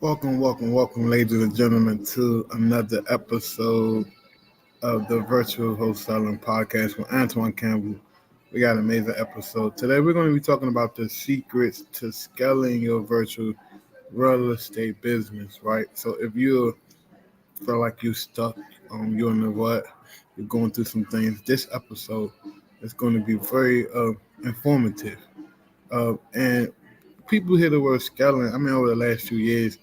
Welcome, ladies and gentlemen, to another episode of the Virtual Wholesaling Podcast with Antoine Campbell. We got an amazing episode. Today, we're going to be talking about the secrets to scaling your virtual real estate business, right? So, if you feel like you're stuck, you're in the rut, you're going through some things, this episode is going to be very informative. And people hear the word scaling. I mean, over the last few years,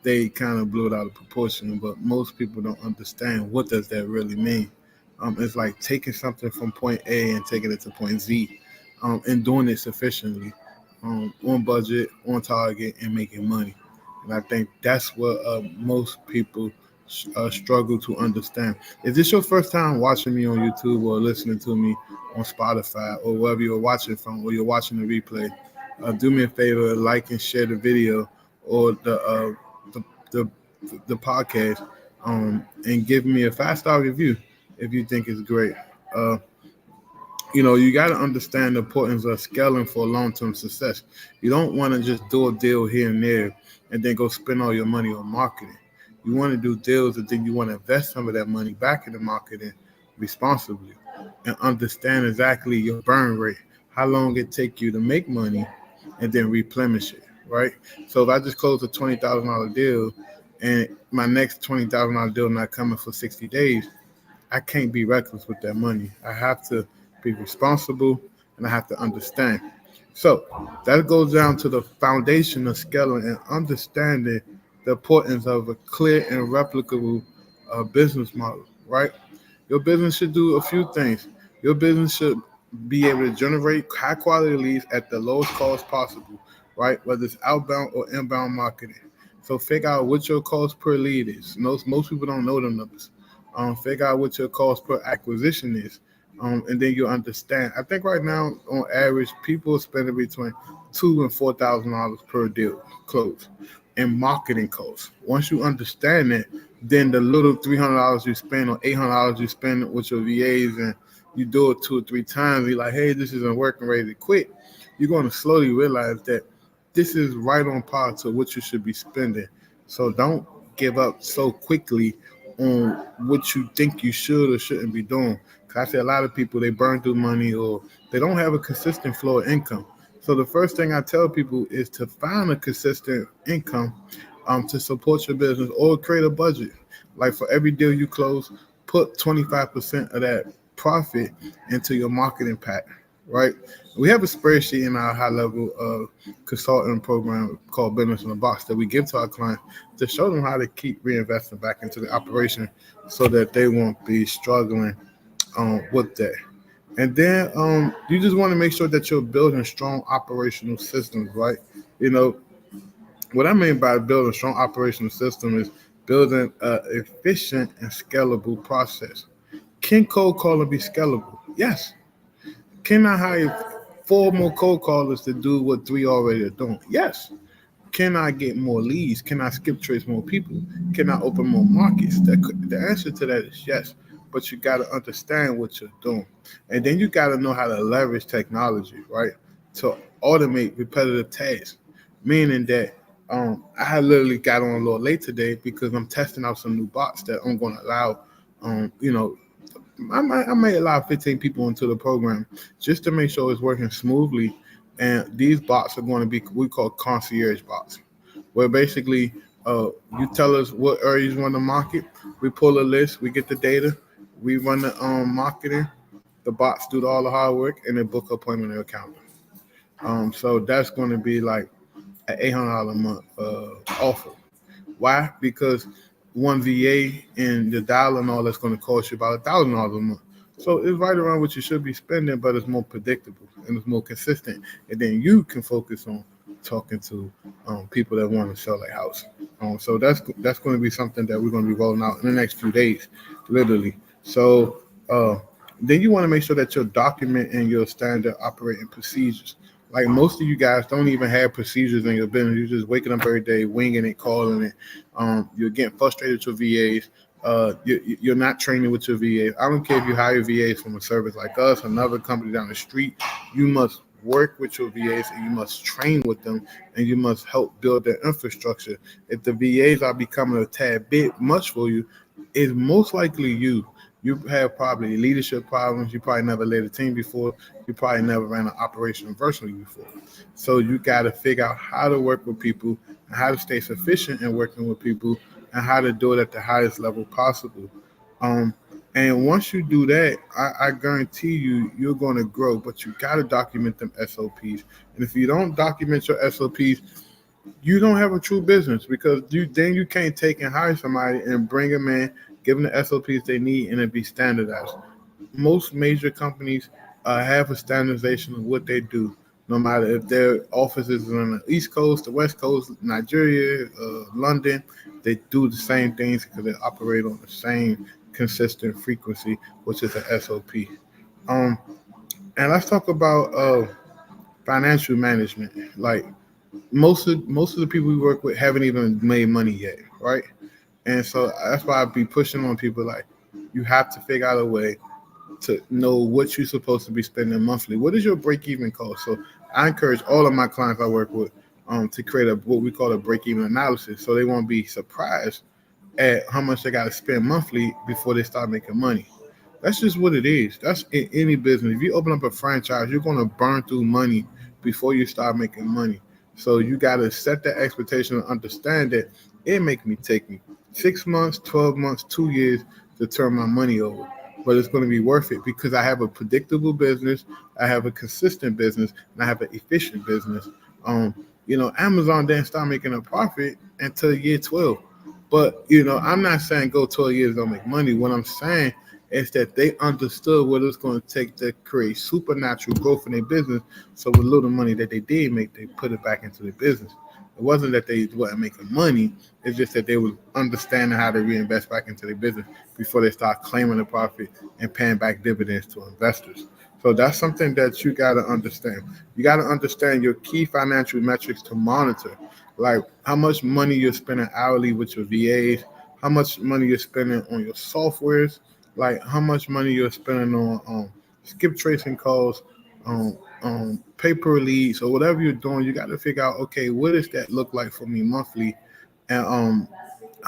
they kind of blew it out of proportion, but most people don't understand what does that really mean. It's like taking something from point A and taking it to point Z, and doing it sufficiently, on budget, on target, and making money. And I think that's what most people struggle to understand. Is this your first time watching me on YouTube or listening to me on Spotify or wherever you're watching from, or you're watching the replay? Do me a favor, like and share the video or the the, the podcast, and give me a 5-star review if you think it's great. Uh, you got to understand the importance of scaling for long-term success. You don't want to just do a deal here and there and then go spend all your money on marketing. You want to do deals and then you want to invest some of that money back into marketing responsibly and understand exactly your burn rate, how long it take you to make money, and then replenish it. Right. So if I just close a $20,000 deal and my next $20,000 deal not coming for 60 days, I can't be reckless with that money. I have to be responsible and I have to understand. So that goes down to the foundation of scaling and understanding the importance of a clear and replicable business model, right? Your business should do a few things. Your business should be able to generate high quality leads at the lowest cost possible, right? Whether it's outbound or inbound marketing. So figure out what your cost per lead is. Most people don't know the numbers. Figure out what your cost per acquisition is, and then you understand. I think right now, on average, people are spending between $2,000 and $4,000 per deal close in marketing costs. Once you understand that, then the little $300 you spend or $800 you spend with your VAs, and you do it 2 or 3 times, you're like, hey, this isn't working, ready to quit. You're going to slowly realize that this is right on par to what you should be spending. So don't give up so quickly on what you think you should or shouldn't be doing. Cause I see a lot of people, they burn through money or they don't have a consistent flow of income. So the first thing I tell people is to find a consistent income, to support your business or create a budget. Like for every deal you close, put 25% of that profit into your marketing pack, right? We have a spreadsheet in our high level consulting program called Business in a Box that we give to our clients to show them how to keep reinvesting back into the operation so that they won't be struggling with that. And then you just want to make sure that you're building strong operational systems, right? You know, what I mean by building a strong operational system is building an efficient and scalable process. Can cold calling be scalable? Yes. Can I hire 4 more cold callers to do what 3 already are doing? Yes. Can I get more leads? Can I skip trace more people? Can I open more markets? The answer to that is yes. But you got to understand what you're doing. And then you got to know how to leverage technology, right? To automate repetitive tasks. Meaning that I literally got on a little late today because I'm testing out some new bots that I'm going to allow, um, you know, I may allow 15 people into the program just to make sure it's working smoothly. And these bots are going to be we call concierge bots, where basically you tell us what areas you want to market. We pull a list, we get the data, we run the marketing. The bots do all the hard work and they book appointment in account. So that's going to be like an $800 a month offer. Why? Because one VA and the dial and all that's going to cost you about $1,000 a month. So it's right around what you should be spending, but it's more predictable and it's more consistent. And then you can focus on talking to people that want to sell their house. So that's going to be something that we're going to be rolling out in the next few days, literally. So then you want to make sure that you're documenting your standard operating procedures. Like most of you guys don't even have procedures in your business. You're just waking up every day, winging it, calling it. You're getting frustrated with your VAs. You're not training with your VAs. I don't care if you hire VAs from a service like us, another company down the street. You must work with your VAs and you must train with them and you must help build their infrastructure. If the VAs are becoming a tad bit much for you, it's most likely you. You have probably leadership problems. You probably never led a team before. You probably never ran an operation virtually before. So you got to figure out how to work with people and how to stay sufficient in working with people and how to do it at the highest level possible. Um, and once you do that, I guarantee you, you're going to grow. But you got to document them SOPs. And if you don't document your SOPs, you don't have a true business because you can't take and hire somebody and bring them in, give them the SOPs they need, and it be standardized. Most major companies have a standardization of what they do, no matter if their offices are on the East Coast, the West Coast, Nigeria, London. They do the same things because they operate on the same consistent frequency, which is a SOP. Um, and let's talk about financial management. Like most of the people we work with haven't even made money yet, right? And so that's why I be pushing on people like you have to figure out a way to know what you're supposed to be spending monthly. What is your break even cost? So I encourage all of my clients I work with to create a what we call a break even analysis, so they won't be surprised at how much they got to spend monthly before they start making money. That's just what it is. That's in any business. If you open up a franchise, you're going to burn through money before you start making money. So you got to set that expectation and understand that it take me 6 months, 12 months, 2 years to turn my money over. But it's going to be worth it because I have a predictable business, I have a consistent business, and I have an efficient business. Amazon didn't start making a profit until year 12. But I'm not saying go 12 years don't make money. What I'm saying is that they understood what it's going to take to create supernatural growth in their business. So with little money that they did make, they put it back into their business. It wasn't that they weren't making money. It's just that they were understanding how to reinvest back into their business before they start claiming the profit and paying back dividends to investors. So that's something that you got to understand. You got to understand your key financial metrics to monitor, like how much money you're spending hourly with your VAs, how much money you're spending on your softwares, like how much money you're spending on skip tracing calls, paper leads, or whatever you're doing. You got to figure out, okay, what does that look like for me monthly, and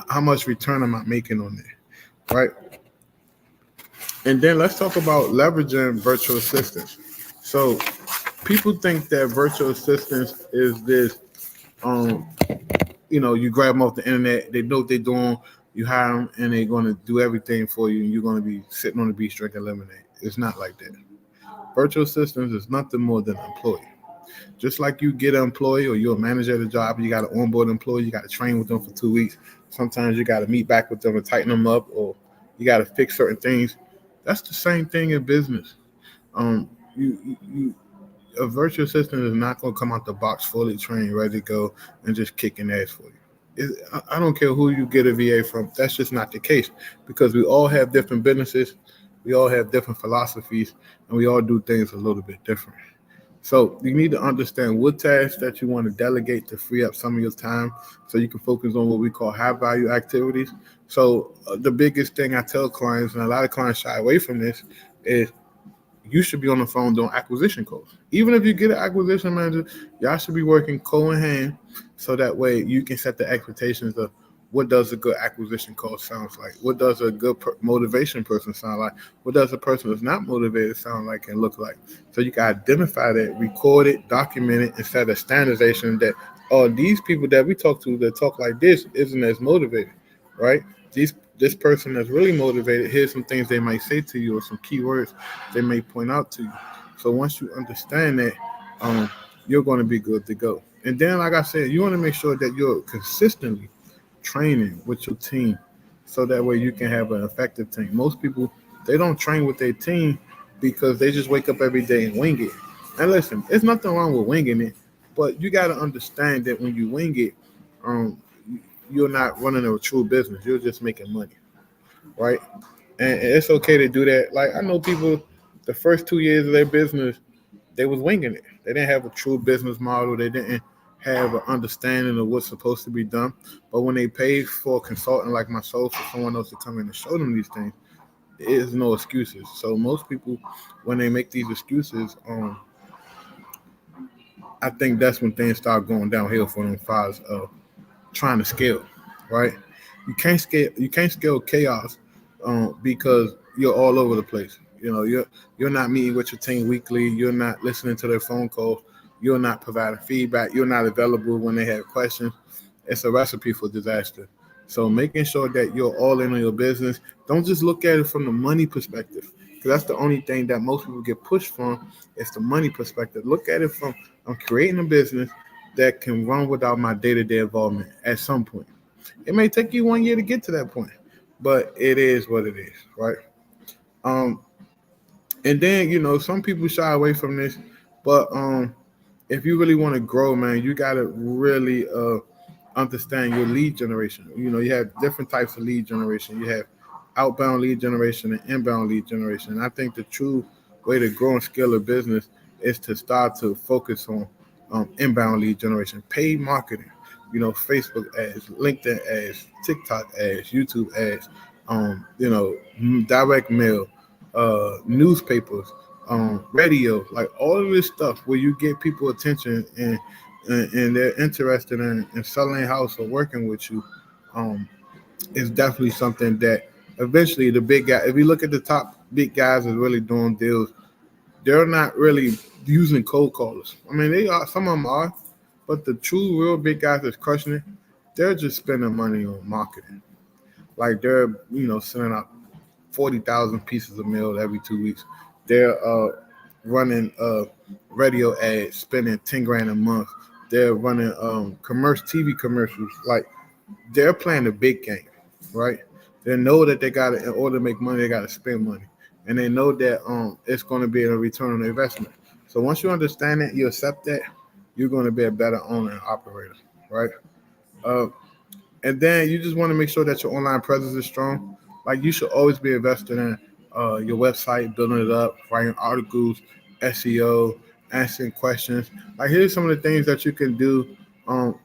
how much return am I making on it, right? And then let's talk about leveraging virtual assistants. So people think that virtual assistants is this, um, you grab them off the internet, they know what they're doing, you hire them, and they're going to do everything for you, and you're going to be sitting on the beach drinking lemonade. It's not like that. Virtual assistants is nothing more than an employee. Just like you get an employee or you're a manager at a job, you got to onboard an employee, you got to train with them for 2 weeks. Sometimes you got to meet back with them and tighten them up, or you got to fix certain things. That's the same thing in business. You a virtual assistant is not going to come out the box fully trained, ready to go, and just kicking ass for you. I don't care who you get a VA from. That's just not the case because we all have different businesses, we all have different philosophies, and we all do things a little bit different. So you need to understand what tasks that you want to delegate to free up some of your time so you can focus on what we call high value activities. So the biggest thing I tell clients, and a lot of clients shy away from this, is you should be on the phone doing acquisition calls. Even if you get an acquisition manager, y'all should be working co in hand so that way you can set the expectations of what does a good acquisition call sounds like? What does a good motivation person sound like? What does a person that's not motivated sound like and look like? So you can identify that, record it, document it, and set a standardization that, oh, these people that we talk to that talk like this isn't as motivated, right? This person that's really motivated, here's some things they might say to you or some keywords they may point out to you. So once you understand that, um, you're going to be good to go. And then, like I said, you want to make sure that you're consistently training with your team, so that way you can have an effective team. Most people they don't train with their team because they just wake up every day and wing it. And listen, there's nothing wrong with winging it, but you got to understand that when you wing it, um, you're not running a true business. You're just making money, right? And it's okay to do that. Like I know people, the first 2 years of their business, they was winging it. They didn't have a true business model. They didn't have an understanding of what's supposed to be done. But when they paid for a consultant like myself or someone else to come in and show them these things, there is no excuses. So most people, when they make these excuses, I think that's when things start going downhill for them files of trying to scale, right? You can't scale chaos because you're all over the place. You're not meeting with your team weekly. You're not listening to their phone calls. You're not providing feedback. You're not available when they have questions. It's a recipe for disaster. So making sure that you're all in on your business. Don't just look at it from the money perspective, because that's the only thing that most people get pushed from. It's the money perspective. Look at it from, I'm creating a business that can run without my day-to-day involvement at some point. It may take you 1 year to get to that point, but it is what it is, right? Um, and then some people shy away from this, but if you really want to grow, man, you gotta really understand your lead generation. You have different types of lead generation. You have outbound lead generation and inbound lead generation. And I think the true way to grow and scale a business is to start to focus on inbound lead generation, paid marketing. Facebook ads, LinkedIn ads, TikTok ads, YouTube ads, direct mail, newspapers, radio, like all of this stuff where you get people attention and they're interested in selling a house or working with you, um, is definitely something that eventually the big guy. If you look at the top big guys that's really doing deals, they're not really using cold callers. I mean, they are. Some of them are, but the true real big guys that's crushing it, they're just spending money on marketing. Like they're sending out 40,000 pieces of mail every 2 weeks. They're running radio ads, spending 10 grand a month. They're running commercial TV commercials. Like they're playing the big game, right? They know that they got to, in order to make money, they got to spend money, and they know that it's going to be a return on investment. So once you understand that, you accept that, you're going to be a better owner and operator, right? Uh, and then you just want to make sure that your online presence is strong. Like you should always be invested in your website, building it up, writing articles, SEO, answering questions. Like here's some of the things that you can do.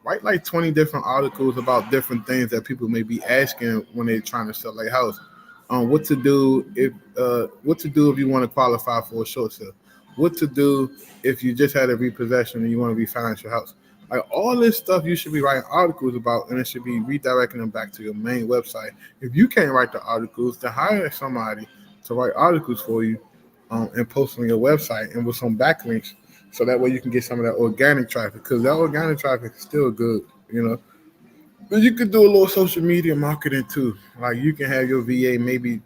Write like 20 different articles about different things that people may be asking when they're trying to sell their house. What to do if you want to qualify for a short sale? What to do if you just had a repossession and you want to refinance your house? Like all this stuff you should be writing articles about, and it should be redirecting them back to your main website. If you can't write the articles, then hire somebody to write articles for you, and post on your website and with some backlinks, so that way you can get some of that organic traffic. Because that organic traffic is still good. But you could do a little social media marketing too. Like you can have your VA maybe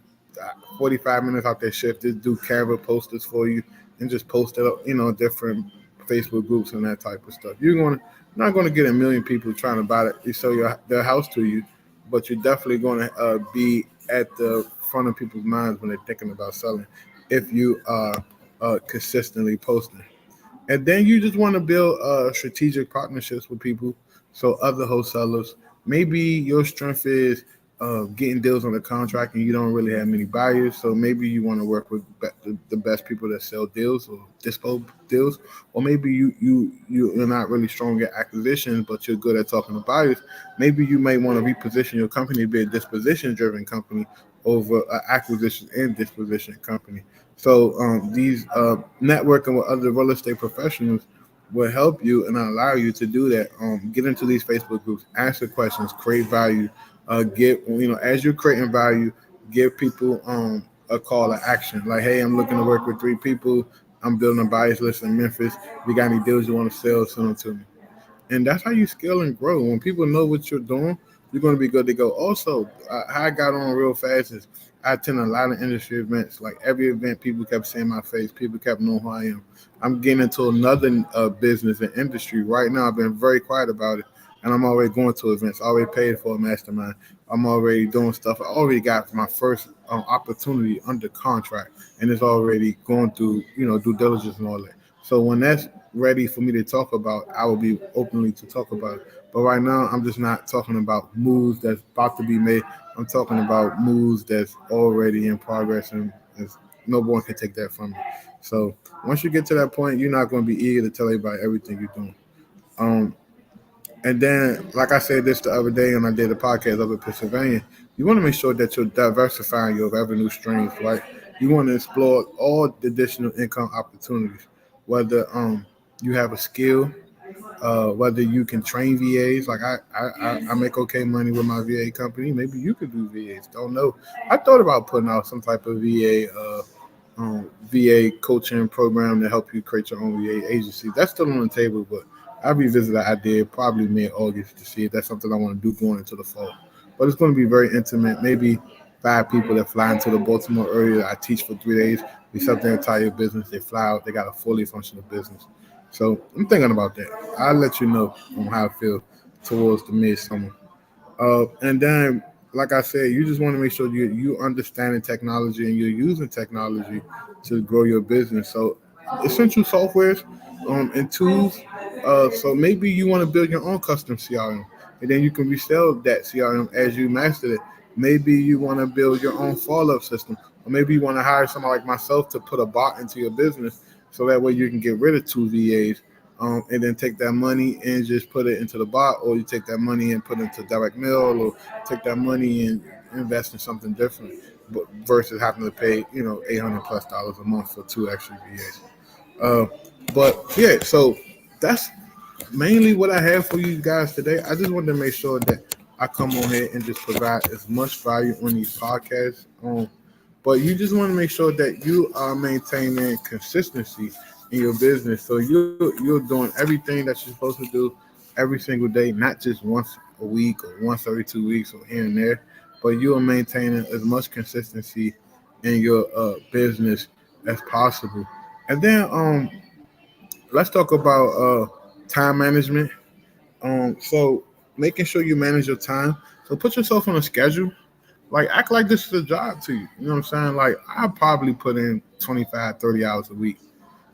45 minutes out their shift, just do Canva posters for you and just post it up, different Facebook groups and that type of stuff. Not going to get a million people trying to buy it, sell their house to you, but you're definitely going to be at the front of people's minds when they're thinking about selling if you are consistently posting. And then you just want to build strategic partnerships with people. So other wholesalers, maybe your strength is getting deals on the contract, and you don't really have many buyers. So maybe you want to work with the best people that sell deals or dispose deals. Or maybe you're not really strong at acquisitions, but you're good at talking to buyers. Maybe you may want to reposition your company to be a disposition driven company over an acquisition and disposition company. So these networking with other real estate professionals will help you and allow you to do that. Get into these Facebook groups, answer questions, create value. Get as you're creating value, give people a call to action. Like, hey, I'm looking to work with 3 people. I'm building a buyers list in Memphis. If you got any deals you want to sell, send them to me. And that's how you scale and grow. When people know what you're doing, you're going to be good to go. Also, how I got on real fast is I attend a lot of industry events. Like every event, people kept seeing my face. People kept knowing who I am. I'm getting into another business and industry right now. I've been very quiet about it, and I'm already going to events. I already paid for a mastermind. I'm already doing stuff. I already got my first opportunity under contract, and it's already going through due diligence and all that. So when that's ready for me to talk about, I will be openly to talk about it. But right now, I'm just not talking about moves that's about to be made. I'm talking about moves that's already in progress, and no one can take that from me. So once you get to that point, you're not going to be eager to tell everybody everything you're doing. Um, and then, like I said this the other day, and I did a podcast up in Pennsylvania, you want to make sure that you're diversifying your revenue streams, right? You want to explore all the additional income opportunities, whether you have a skill, whether you can train VAs. Like I make okay money with my VA company. Maybe you could do VAs. Don't know. I thought about putting out some type of VA coaching program to help you create your own VA agency. That's still on the table, but I'll revisit that idea probably mid-August to see if that's something I want to do going into the fall. But it's going to be very intimate. Maybe 5 people that fly into the Baltimore area. I teach for 3 days. We set their entire business. They fly out. They got a fully functional business. So I'm thinking about that. I'll let you know on how I feel towards the midsummer. And then, like I said, you just want to make sure you understanding technology and you're using technology to grow your business. So essential softwares and tools. So maybe you want to build your own custom CRM, and then you can resell that CRM as you master it. Maybe you want to build your own follow-up system, or maybe you want to hire someone like myself to put a bot into your business, so that way you can get rid of 2 VAs, and then take that money and just put it into the bot, or you take that money and put it into direct mail, or take that money and invest in something different, but versus having to pay $800+ a month for 2 extra VAs. Uh, but yeah, so that's mainly what I have for you guys today. I just wanted to make sure that I come on here and just provide as much value on these podcasts. But you just want to make sure that you are maintaining consistency in your business. So you're doing everything that you're supposed to do every single day, not just once a week or once every 2 weeks or here and there, but you are maintaining as much consistency in your business as possible. And then let's talk about time management. So making sure you manage your time. So put yourself on a schedule. Like act like this is a job to you. You know what I'm saying? Like I probably put in 25, 30 hours a week.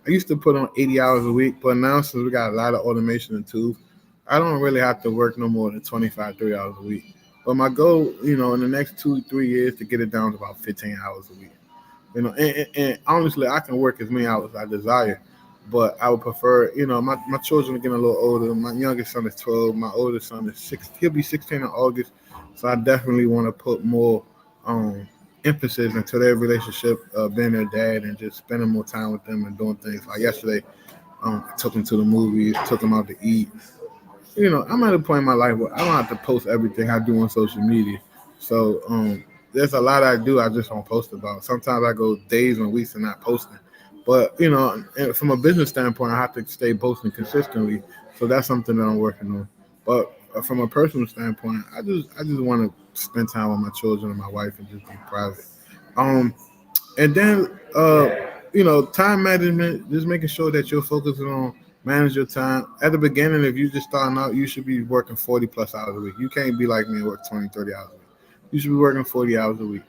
I used to put on 80 hours a week, but now since we got a lot of automation and tools, I don't really have to work no more than 25, 30 hours a week. But my goal, in the next 2, 3 years to get it down to about 15 hours a week. And honestly, I can work as many hours as I desire, but I would prefer, my children are getting a little older. My youngest son is 12. My oldest son is 6. He'll be 16 in August. So I definitely want to put more um, emphasis into their relationship, being their dad, and just spending more time with them and doing things. Like yesterday, I took them to the movies, took them out to eat. I'm at a point in my life where I don't have to post everything I do on social media. So there's a lot I do I just don't post about. Sometimes I go days and weeks and not posting. But and from a business standpoint, I have to stay posting consistently. So that's something that I'm working on. But from a personal standpoint, I just want to spend time with my children and my wife and just be private. Um, and then time management, just making sure that you're focusing on manage your time. At the beginning, if you just starting out, you should be working 40+ hours a week. You can't be like me and work 20, 30 hours a week. You should be working 40 hours a week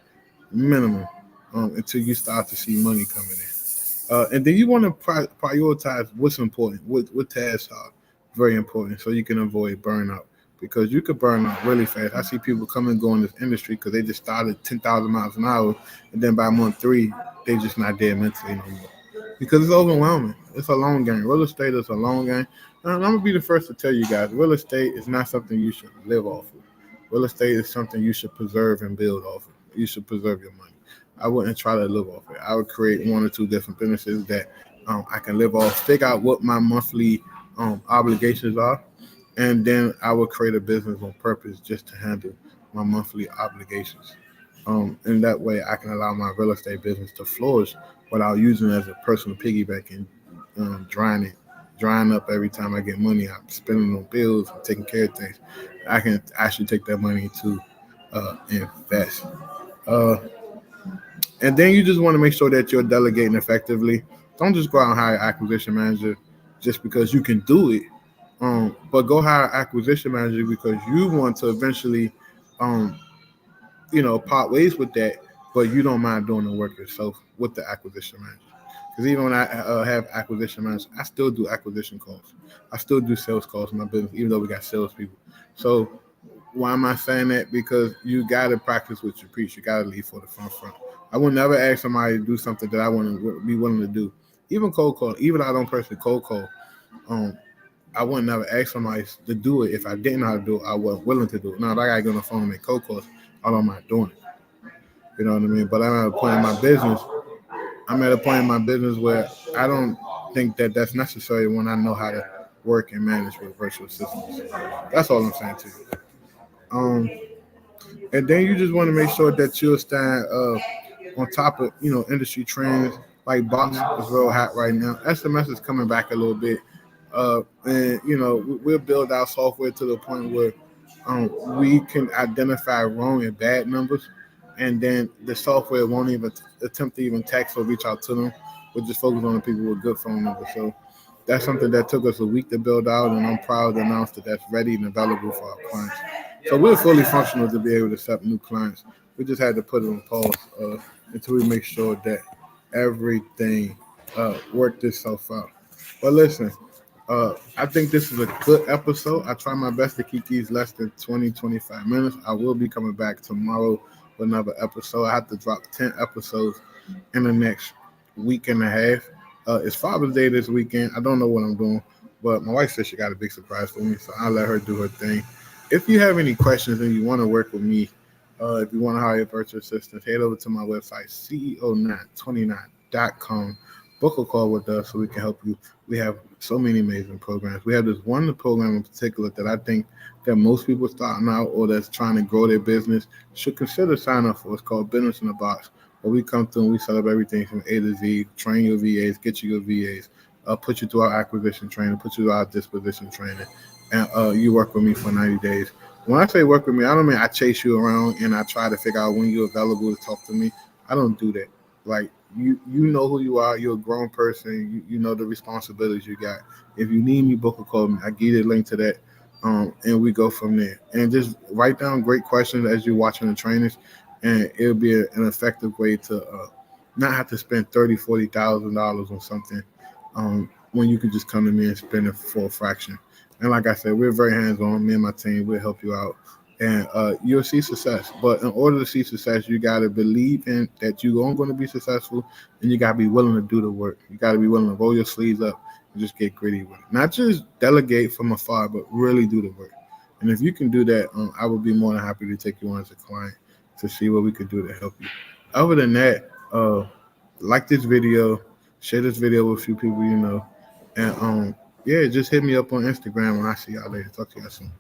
minimum, until you start to see money coming in. And then you want to prioritize what's important, what tasks are very important, so you can avoid burnout, because you could burn out really fast. I see people come and go in this industry because they just started 10,000 miles an hour, and then by month 3, they just not there mentally no more, because it's overwhelming. It's a long game. Real estate is a long game. And I'm gonna be the first to tell you guys, real estate is not something you should live off of. Real estate is something you should preserve and build off of. You should preserve your money. I wouldn't try to live off it. I would create 1 or 2 different businesses that I can live off, figure out what my monthly obligations are, and then I would create a business on purpose just to handle my monthly obligations. And that way I can allow my real estate business to flourish without using it as a personal piggyback and drying up every time I get money. I'm spending on bills, I'm taking care of things. I can actually take that money to invest. Uh, and then you just want to make sure that you're delegating effectively. Don't just go out and hire an acquisition manager just because you can do it. But go hire an acquisition manager because you want to eventually, um, part ways with that, but you don't mind doing the work yourself with the acquisition manager. Because even when I have acquisition managers, I still do acquisition calls. I still do sales calls in my business, even though we got salespeople. So why am I saying that? Because you got to practice what you preach. You got to lead for the front. I would never ask somebody to do something that I wouldn't be willing to do. Even cold call, even though I don't personally cold call, um, I wouldn't never ask somebody to do it if I didn't know how to do it. I wasn't willing to do it. Now, if I got to get on the phone and make cold calls, I don't mind doing it. You know what I mean? But I'm at a point in my business where I don't think that that's necessary when I know how to work and manage with virtual assistants. That's all I'm saying to you. Um, and then you just want to make sure that you'll stand on top of industry trends. Like box is real hot right now. SMS is coming back a little bit, and we'll build our software to the point where we can identify wrong and bad numbers, and then the software won't even attempt to even text or reach out to them. We'll just focus on the people with good phone numbers. So that's something that took us a week to build out, and I'm proud to announce that that's ready and available for our clients. So we're fully functional to be able to accept new clients. We just had to put it on pause until we make sure that everything worked itself out. But listen, I think this is a good episode. I try my best to keep these less than 20, 25 minutes. I will be coming back tomorrow with another episode. I have to drop 10 episodes in the next week and a half. It's Father's Day this weekend. I don't know what I'm doing, but my wife said she got a big surprise for me, so I'll let her do her thing. If you have any questions and you want to work with me, if you want to hire a virtual assistant, head over to my website, ceo929.com. Book a call with us so we can help you. We have so many amazing programs. We have this one program in particular that I think that most people starting out or that's trying to grow their business should consider signing up for. It's called Business in a Box, where we come through and we set up everything from A to Z, train your VAs, get you your VAs, put you through our acquisition training, put you through our disposition training, and you work with me for 90 days. When I say work with me, I don't mean I chase you around and I try to figure out when you're available to talk to me. I don't do that. Like you know who you are. You're a grown person. You know the responsibilities you got. If you need me, book a call me. I give you a link to that, and we go from there. And just write down great questions as you're watching the trainings, and it'll be an effective way to not have to spend $30,000-$40,000 on something when you can just come to me and spend it for a fraction. And like I said, we're very hands-on. Me and my team will help you out, and you'll see success. But in order to see success, you got to believe in that you're going to be successful, and you got to be willing to do the work. You got to be willing to roll your sleeves up and just get gritty with it. Not just delegate from afar, but really do the work. And if you can do that, I would be more than happy to take you on as a client to see what we could do to help you. Other than that, like this video, share this video with a few people you know, and yeah, just hit me up on Instagram, and I'll see y'all later. Talk to y'all soon.